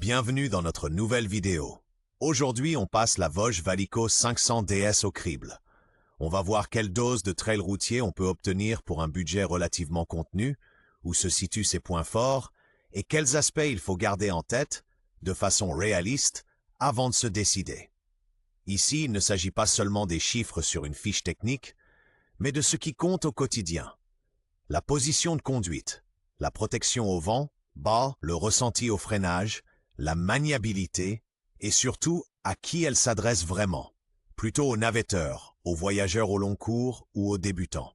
bienvenue dans notre nouvelle vidéo. Aujourd'hui, on passe la Vosges Valico 500 DS au crible. On va voir quelle dose de trail routier on peut obtenir pour un budget relativement contenu, où se situent ses points forts, et quels aspects il faut garder en tête, de façon réaliste, avant de se décider. Ici, il ne s'agit pas seulement des chiffres sur une fiche technique, mais de ce qui compte au quotidien. La position de conduite, la protection au vent, bas, le ressenti au freinage, la maniabilité, et surtout à qui elle s'adresse vraiment, plutôt aux navetteurs, aux voyageurs au long cours ou aux débutants.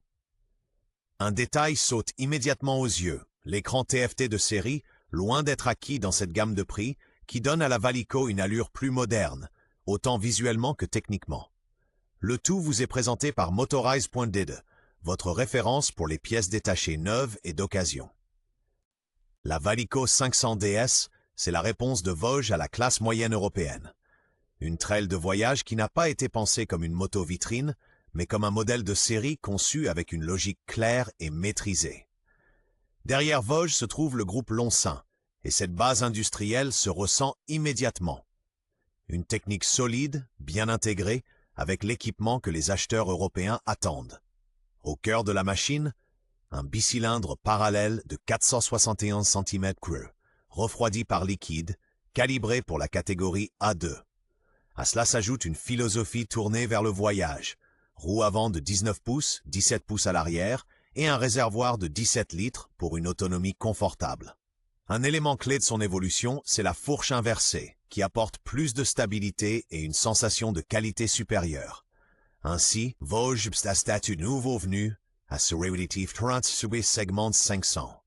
Un détail saute immédiatement aux yeux, l'écran TFT de série, loin d'être acquis dans cette gamme de prix, qui donne à la Valico une allure plus moderne, autant visuellement que techniquement. Le tout vous est présenté par Motorize.did, votre référence pour les pièces détachées neuves et d'occasion. La Valico 500 DS, c'est la réponse de Vosges à la classe moyenne européenne. Une trail de voyage qui n'a pas été pensée comme une moto vitrine, mais comme un modèle de série conçu avec une logique claire et maîtrisée. Derrière Vosges se trouve le groupe Lonsin, et cette base industrielle se ressent immédiatement. Une technique solide, bien intégrée, avec l'équipement que les acheteurs européens attendent. Au cœur de la machine, un bicylindre parallèle de 471 cm3, refroidi par liquide, calibré pour la catégorie A2. À cela s'ajoute une philosophie tournée vers le voyage, roue avant de 19 pouces, 17 pouces à l'arrière, et un réservoir de 17 litres pour une autonomie confortable. Un élément clé de son évolution, c'est la fourche inversée, qui apporte plus de stabilité et une sensation de qualité supérieure. Ainsi, Vosges a statut nouveau venu à ce relativ Transubis Segment 500.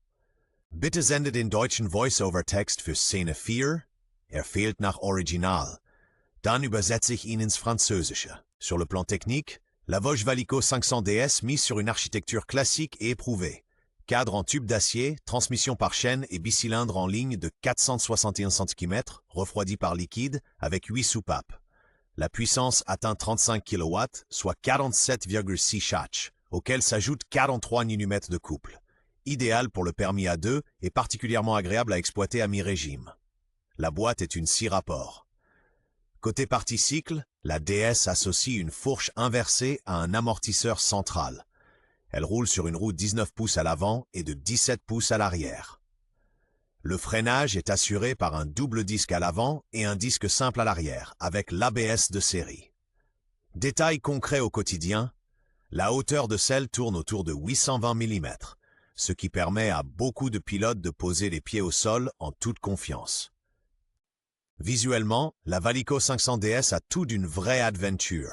Bitte sendet den deutschen Voice-over-Text für Szene 4, fehlt nach Original. Dann übersetze ich ihn ins Französische. Sur le plan technique, la Vosges Valico 500 DS mise sur une architecture classique et éprouvée. Cadre en tube d'acier, transmission par chaîne et bicylindre en ligne de 461 cm, refroidi par liquide, avec 8 soupapes. La puissance atteint 35 kW, soit 47,6 chach, auquel s'ajoutent 43 Nm de couple. Idéal pour le permis A2 et particulièrement agréable à exploiter à mi-régime. La boîte est une 6 rapports. Côté partie cycle, la DS associe une fourche inversée à un amortisseur central. Elle roule sur une roue 19 pouces à l'avant et de 17 pouces à l'arrière. Le freinage est assuré par un double disque à l'avant et un disque simple à l'arrière, avec l'ABS de série. Détail concret au quotidien, la hauteur de selle tourne autour de 820 mm, ce qui permet à beaucoup de pilotes de poser les pieds au sol en toute confiance. Visuellement, la Valico 500 DS a tout d'une vraie adventure.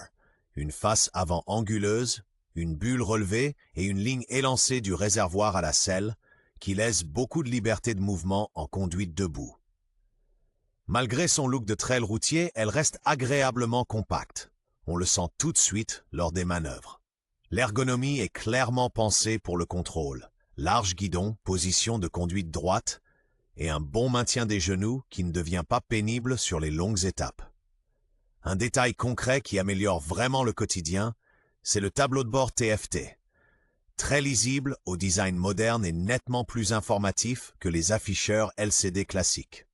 Une face avant anguleuse, une bulle relevée et une ligne élancée du réservoir à la selle, qui laisse beaucoup de liberté de mouvement en conduite debout. Malgré son look de trail routier, elle reste agréablement compacte. On le sent tout de suite lors des manœuvres. L'ergonomie est clairement pensée pour le contrôle. Large guidon, position de conduite droite, et un bon maintien des genoux qui ne devient pas pénible sur les longues étapes. Un détail concret qui améliore vraiment le quotidien, c'est le tableau de bord TFT. Très lisible, au design moderne et nettement plus informatif que les afficheurs LCD classiques.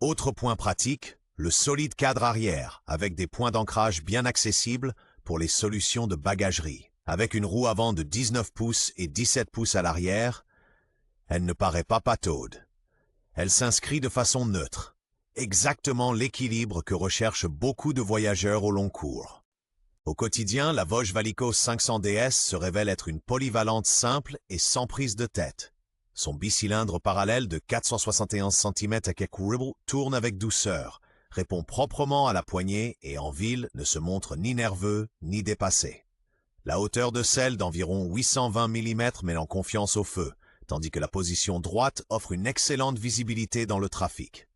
Autre point pratique, le solide cadre arrière, avec des points d'ancrage bien accessibles pour les solutions de bagagerie. Avec une roue avant de 19 pouces et 17 pouces à l'arrière, elle ne paraît pas pataude. Elle s'inscrit de façon neutre, exactement l'équilibre que recherchent beaucoup de voyageurs au long cours. Au quotidien, la Vosges Valico 500 DS se révèle être une polyvalente simple et sans prise de tête. Son bicylindre parallèle de 471 cm à Ribble tourne avec douceur, répond proprement à la poignée et en ville ne se montre ni nerveux ni dépassé. La hauteur de selle d'environ 820 mm mêlant confiance au feu, tandis que la position droite offre une excellente visibilité dans le trafic.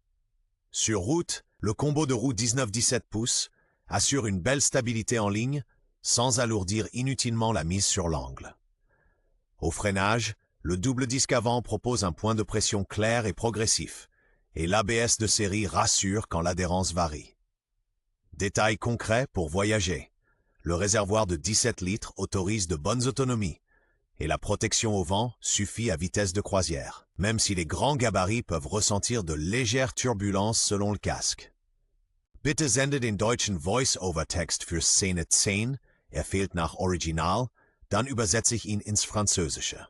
Sur route, le combo de roues 19-17 pouces assure une belle stabilité en ligne, sans alourdir inutilement la mise sur l'angle. Au freinage, le double disque avant propose un point de pression clair et progressif, et l'ABS de série rassure quand l'adhérence varie. Détail concret pour voyager. Le réservoir de 17 litres autorise de bonnes autonomies, et la protection au vent suffit à vitesse de croisière, même si les grands gabarits peuvent ressentir de légères turbulences selon le casque. Bitte sende den deutschen Voice-Over-Text für Szene 10, fehlt nach Original, dann übersetze ich ihn ins Französische.